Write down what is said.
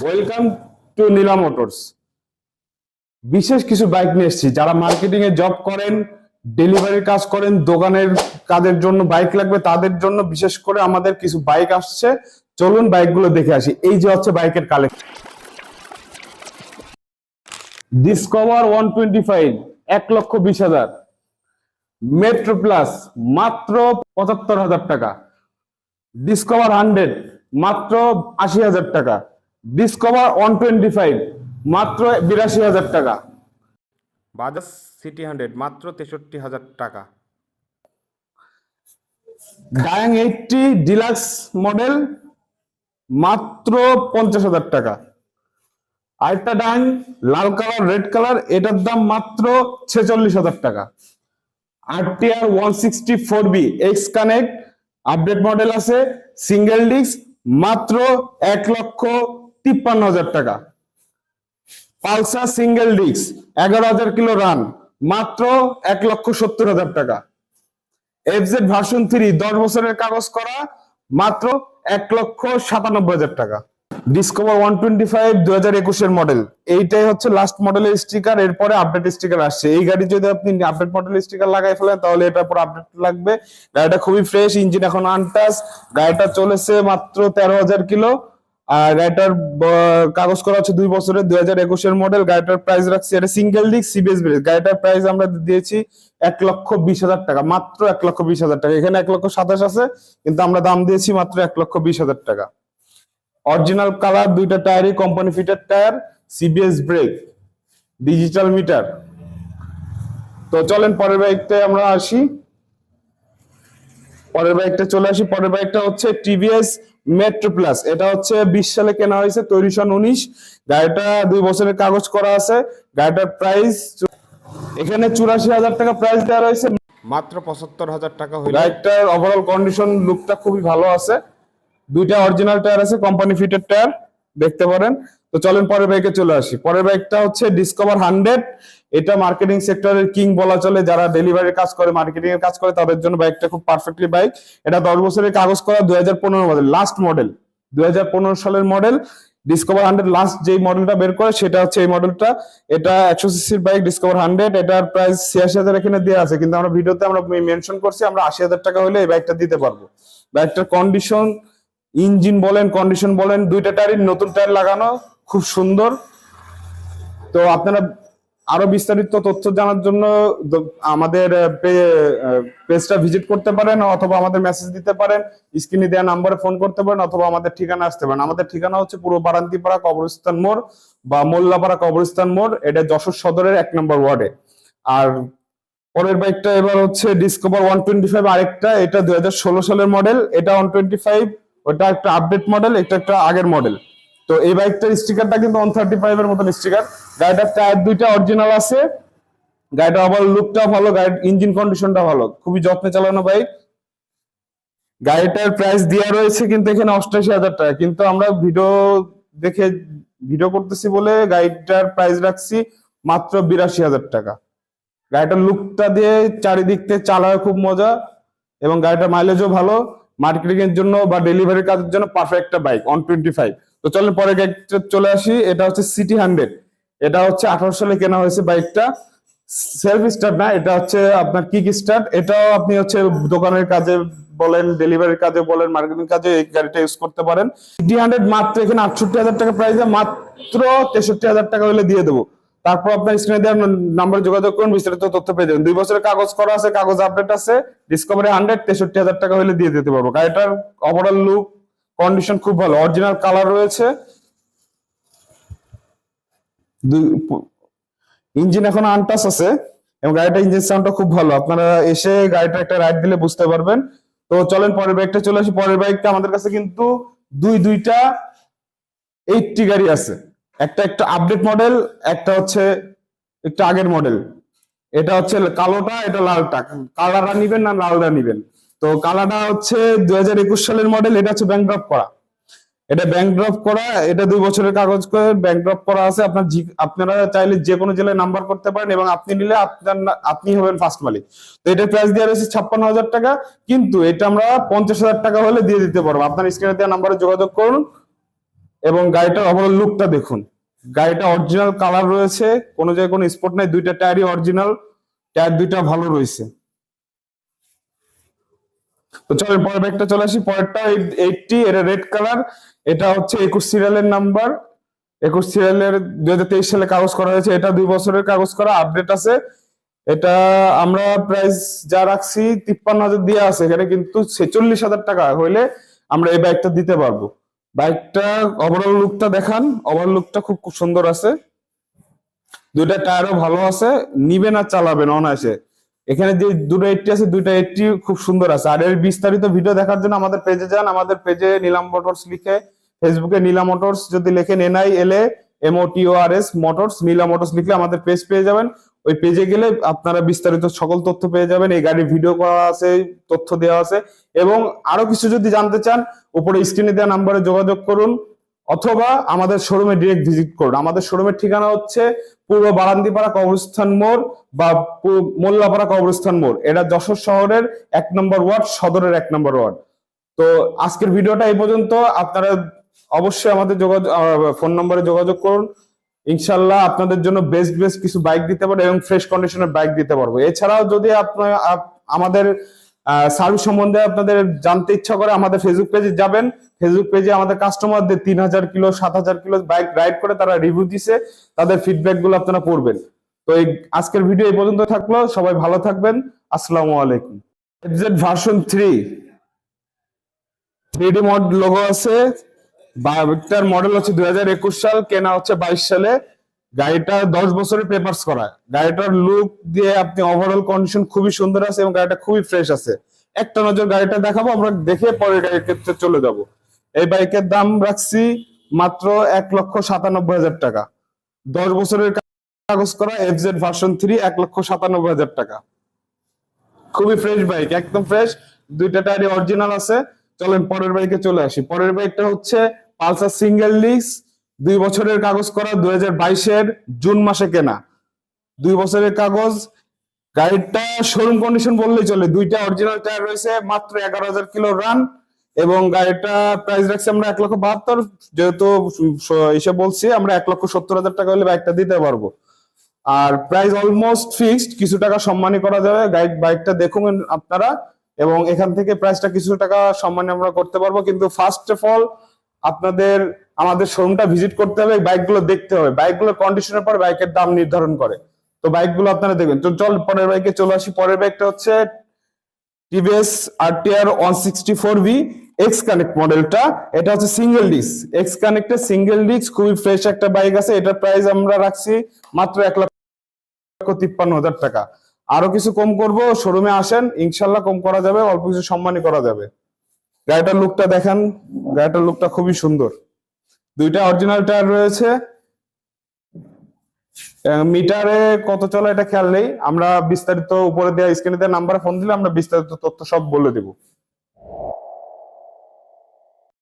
Welcome to Nila motors. বিশেষ কিছু bike নিয়ে এসেছি। যারা মার্কেটিং এ জব করেন, ডেলিভারির কাজ করেন, দোকানের কাজের জন্য বাইক লাগবে, তাদের জন্য বিশেষ করে আমাদের কিছু বাইক আসছে। চলুন বাইকগুলো দেখে আসি। এই যে হচ্ছে বাইকের কালেকশন। ডিসকভার 125 1,20,000। মেট্রো প্লাস মাত্র 75,000 টাকা। ডিসকভার 100 মাত্র 80,000 টাকা। ডিসকভার 125 মাত্র 82,000 টাকা। বাজাজ সিটি 100 মাত্র 63,000 টাকা। ডায়াং 80 ডিলাক্স মডেল মাত্র 50,000 টাকা। আরেকটা ডায়াং লাল কালার রেড কালার, এটার দাম মাত্র 46,000 টাকা। আরটিআর 164বি এক্স কানেক্ট আপডেট মডেল আছে, সিঙ্গেল ডিস্ক, মাত্র 1,53,000 টাকা। Pulsar single disc 11,000 kilo run, মাত্র 1,70,000 টাকা। এফজেড ভার্সন 3 10 বছরের কাগজ করা, মাত্র 1,97,000 টাকা। ডিসকভার 125 2021 এর মডেল, এইটাই হচ্ছে লাস্ট মডেলের স্টিকার। এরপরে আপডেট স্টিকার আসছে। এই গাড়ি যদি আপনি আপডেট মডেলের স্টিকার লাগাই ফেলেন তাহলে এটা পুরো আপডেট লাগবে। গাড়িটা খুবই ফ্রেশ, ইঞ্জিন এখন আনটাচ। গাড়িটা চলেছে মাত্র 13,000 কিলো। আর গাড়িটার কাগজ করা হচ্ছে 2 বছরের, 2021 এর মডেল। গাড়িটার প্রাইস রাখছি, এটা সিঙ্গেল ডিস্ক সিবিএস ব্রেক। গাড়িটার প্রাইস আমরা দিয়েছি 1,20,000 টাকা, মাত্র 1,20,000 টাকা। এখানে 1,27,000 আছে, কিন্তু আমরা দাম দিয়েছি মাত্র 1,20,000 টাকা। অরিজিনাল কালার, দুইটা টায়ারই company fitted tyre, CBS brake, digital meter. তো চলেন পরের বাইকটায় আমরা আসি। পরের বাইকটা চলে আসি। পরের বাইকটা হচ্ছে টিভিএস মেট্রো প্লাস। এটা হচ্ছে 20 সালে কেনা হয়েছে, তৈরি সন 19। গাড়িটা 2 বছরের কাগজ করা আছে। গাড়িটার প্রাইস এখানে 84,000 টাকা প্রাইস দেওয়া রয়েছে। মাত্র 75,000 টাকা হইলে গাড়িটার ওভারঅল কন্ডিশন লুকটা খুবই ভালো আছে। দুইটা অরিজিনাল টায়ার আছে, কোম্পানি ফিটেড টায়ার, দেখতে পারেন। তো চলেন পরের বাইকে চলে আসি। পরের বাইকটা হচ্ছে ডিসকভার 100। এটা মার্কেটিং সেক্টরের কিং বলা চলে। যারা ডেলিভারির কাজ করে, মার্কেটিং এর কাজ করে, তাদের জন্য বাইকটা খুব পারফেক্টলি বাইক। এটা 10 বছরের কাগজ করা, 2015 মডেল, লাস্ট মডেল, 2015 সালের মডেল। ডিসকভার 100 লাস্ট যে মডেলটা বের করে সেটা হচ্ছে এই মডেলটা। এটা 100 সিসির বাইক ডিসকভার 100। এটার প্রাইস 86,000 এখানে দেওয়া আছে, কিন্তু আমরা ভিডিওতে আমরা মেনশন করছি আমরা 80,000 টাকা হলে এই বাইকটা দিতে পারবো। বাইকটার কন্ডিশন, ইঞ্জিন বলেন, কন্ডিশন বলেন, দুইটা টায়ারই নতুন টায়ার লাগানো, খুব সুন্দর। তো আপনারা আরো বিস্তারিত তথ্য জানার জন্য আমাদের পেজটা ভিজিট করতে পারেন, অথবা আমাদের মেসেজ দিতে পারেন, স্ক্রিনে দেওয়া নাম্বারে ফোন করতে পারেন, অথবা আমাদের ঠিকানা আসতে পারেন। আমাদের ঠিকানা হচ্ছে পুরো বারান্তিপাড়া কবরস্থান মোড় বা মোল্লাপাড়া কবরস্থান মোড়। এটা যশোর সদরের 1 নম্বর ওয়ার্ডে। আর পরের বাইকটা এবার হচ্ছে ডিসকভার 125 আরেকটা। এটা 2016 সালের মডেল। এটা 125, ওটা একটা আপডেট মডেল, এটা একটা আগের মডেল। তো এই বাইকটার স্টিকারটা কিন্তু 135 এর মতন স্টিকার। গাড়িটার টায়ার দুইটা অরিজিনাল আছে। গাড়িটা আবার লুকটা ভালো, গাড়ির ইঞ্জিন কন্ডিশনটা ভালো, খুবই যত্নে চালানো বাইক। গাড়িটার প্রাইস দেওয়া রয়েছে কিন্তু এখানে 88,000 টাকা, কিন্তু আমরা ভিডিও করতেছি বলে গাড়িটার প্রাইস রাখছি মাত্র 82,000 টাকা। গাড়িটার লুকটা দিয়ে চারিদিক থেকে চালায় খুব মজা, এবং গাড়িটার মাইলেজও ভালো। মার্কেটিং এর জন্য বা ডেলিভারির কাজের জন্য পারফেক্ট একটা বাইক 125। তো চলেন পরে গাড়িটা চলে আসি। এটা হচ্ছে সিটি 100। এটা হচ্ছে 18 সালে কেনা হয়েছে বাইকটা। সেলফ স্টার্ট না, এটা হচ্ছে আপনার কিক স্টার্ট। এটাও আপনি হচ্ছে দোকানের কাজে বলেন, ডেলিভারির কাজে বলেন, মার্কেটিং কাজে এই গাড়িটা ইউজ করতে পারেন। সিটি 100 মাত্র এখানে 68,000 টাকা প্রাইসে, মাত্র 63,000 টাকা হলে দিয়ে দেবো। তারপর আপনার স্ক্রিনে দেওয়ার নাম্বারে যোগাযোগ করুন, বিস্তারিত তথ্য পেয়ে যাবেন। 2 বছরের কাগজ করা আছে, কাগজ আপডেট আছে। ডিসকভারি 100 63,000 টাকা হলে দিয়ে দিতে পারবো। গাড়িটার ওভারঅল লুক কন্ডিশন খুব ভালো, অরিজিনাল কালার রয়েছে। ইঞ্জিন এখন আনটাচ আছে, এবং গাড়িটা ইঞ্জিন সাউন্ডটা খুব ভালো। আপনারা এসে গাড়িটা একটা রাইড দিলে বুঝতে পারবেন। তো চলেন পরের বাইকটা চলে আসি। পরের বাইকটা আমাদের কাছে কিন্তু দুইটা 80 গাড়ি আছে। একটা আপডেট মডেল, একটা হচ্ছে একটু আগের মডেল। এটা হচ্ছে কালোটা, এটা লালটা। কালারটা নিবেন না লালটা নিবেন? তো কালারটা হচ্ছে 2021 সালের মডেল। এটা হচ্ছে ব্যাংক ড্রপ করা। এটা ব্যাংক ড্রপ করা, এটা 2 বছরের কাগজ করে ব্যাংক ড্রপ করা আছে। আপনারা চাইলে যে কোনো জেলায় নাম্বার করতে পারেন, এবং আপনি নিলে আপনি হবেন ফার্স্ট মালিক। তো এটা প্রাইস দেওয়া রয়েছে 56,000 টাকা, কিন্তু এটা আমরা 50,000 টাকা হলে দিয়ে দিতে পারবো। আপনার স্ক্রিনে দেওয়া নাম্বারে যোগাযোগ করুন। এবং গাড়িটার ওভারঅল লুকটা দেখুন। গাড়িটা অরিজিনাল কালার রয়েছে, কোনো জায়গায় কোনো স্পট নাই, দুইটা টায়ারই অরিজিনাল, টায়ার দুইটা ভালো রয়েছে। তো চলেন পরের বাইকটা চলে আসি। পরেরটা 80, এটা রেড কালার, এটা হচ্ছে 21 সিরিয়ালের নাম্বার, 21 সিরিয়ালের 2023 সালে কাগজ করা হয়েছে। এটা 2 বছরের কাগজ করা, আপডেট আছে। এটা আমরা প্রাইস যা রাখছি 53,000 দিয়ে আছে, এখানে কিন্তু 46,000 টাকা হইলে আমরা এই বাইকটা দিতে পারবো। বাইকটা ওভারঅল লুকটা দেখান, ওভারঅল লুকটা খুব খুব সুন্দর আছে, দুইটা টায়ারও ভালো আছে, নিবেন আর চালাবেন অনায়াসে। এখানে যে দুটো 80 আছে, দুইটা 80 খুব সুন্দর আছে। আর এর বিস্তারিত ভিডিও দেখার জন্য আমাদের পেজে যান, আমাদের পেজে নীলাম মোটরস লিখে, ফেসবুকে নীলা মোটরস যদি লেখেন NILAMOTORS মোটরস, নীলা মোটরস লিখলে আমাদের পেজ পেয়ে যাবেন। ওই পেজে গেলে আপনারা বিস্তারিত সকল তথ্য পেয়ে যাবেন, এই গাড়ির ভিডিও করা আছে, তথ্য দেওয়া আছে। এবং আরো কিছু যদি জানতে চান উপরে স্ক্রিনে দেওয়া নাম্বারে যোগাযোগ করুন, অথবা আমাদের শোরুমে ডিরেক্ট ভিজিট করুন। আমাদের শোরুমের ঠিকানা হচ্ছে পূর্ব বারান্দিপাড়া কবরস্থান মোড় বা মোল্লাপাড়া কবরস্থান মোড়, এটা যশোর শহরের 1 নম্বর ওয়ার্ড, সদরের 1 নম্বর ওয়ার্ড। তো আজকের ভিডিওটা এই পর্যন্ত। আপনারা অবশ্যই আমাদের ফোন নম্বরে যোগাযোগ করুন, ইনশাল্লাহ আপনাদের জন্য বেস্ট বেস্ট কিছু বাইক দিতে পারবো এবং ফ্রেশ কন্ডিশনের বাইক দিতে পারবো। এছাড়াও যদি আপনার আমাদের সার্ভিস সম্বন্ধে আপনাদের জানতে ইচ্ছা করে, আমাদের ফেসবুক পেজে যাবেন। ফেসবুক পেজে আমাদের কাস্টমারদের 3,000 কিলো 7,000 কিলো বাইক রাইড করে তারা রিভিউ দিছে, তাদের ফিডব্যাক গুলো আপনারা পড়বেন। তো এই আজকের ভিডিও এই পর্যন্ত থাকলো, সবাই ভালো থাকবেন, আসসালামু আলাইকুম। FZ version 3D model logo আছে, বাইকটার মডেল হচ্ছে 2021 সাল, কেনা হচ্ছে 22 সালে। গাড়িটা 10 বছরের পেপারস করা। গাড়িটার লুক দিয়ে আপনি ওভারঅল কন্ডিশন খুবই সুন্দর আছে এবং গাড়িটা খুবই ফ্রেশ আছে। একটা নজর গাড়িটা দেখাবো, আমরা দেখে পরে গাড়ির ক্ষেত্রে চলে যাব। এই বাইকের দাম রাখছি মাত্র 1,97,000 টাকা, 10 বছরের কাগজ করা এফজেড ভার্সন 3, 1,97,000 টাকা। খুবই ফ্রেশ বাইক, একদম ফ্রেশ, দুইটা টায়ারই অরিজিনাল আছে। চলেন পরের বাইকে চলে আসি। পরের বাইকটা হচ্ছে পালসার সিঙ্গেল ডিস্ক, 2 বছরের কাগজ করা, 2022-এর জুন মাসে কেনা, 2 বছরের কাগজ। গাড়িটা শোরুম কন্ডিশন বললেই চলে, দুইটা অরিজিনাল টায়ার রয়েছে, মাত্র 11,000 কিলো রান। এবং গাড়িটা প্রাইস রাখছি আমরা 1,72,000, যেহেতু এসে বলছি আমরা 1,70,000 টাকা হলে বাইকটা দিতে পারবো। আর প্রাইস অলমোস্ট ফিক্সড, কিছু টাকা সম্মানী করা যাবে। বাইকটা দেখুন আপনারা, এবং এখান থেকে প্রাইসটা কিছু টাকা সম্মানী আমরা করতে পারবো। কিন্তু ফার্স্ট অফ অল আপনাদের আমাদের শোরুমটা ভিজিট করতে হবে, বাইকগুলো দেখতে হবে, বাইকগুলোর কন্ডিশনের পর বাইকের দাম নির্ধারণ করে। তো বাইকগুলো আপনারা দেখবেন। চল পরের বাইকে চলে আসি। পরের বাইকটা হচ্ছে TVS RTR 164V x connect মডেলটা। এটা হচ্ছে সিঙ্গেল ডিস্ক, এক্স কানেক্টের সিঙ্গেল ডিস্ক, খুবই ফ্রেশ একটা বাইক আছে। এটার প্রাইস আমরা রাখছি মাত্র 1,53,000 টাকা। আরো কিছু কম করব, শোরুমে আসেন, ইনশাল্লাহ কম করা যাবে, অল্প কিছু সম্মানী করা যাবে। গাড়িটার লুকটা দেখান, গাড়িটার লুকটা খুবই সুন্দর, দুইটা অরিজিনাল টায়ার রয়েছে। মিটারে কত চলে এটা খেয়াল নেই, আমরা বিস্তারিত উপরে দেওয়া স্ক্রিনে দেওয়া নাম্বার ফোন দিলে আমরা বিস্তারিত তথ্য সব বলে দেবো।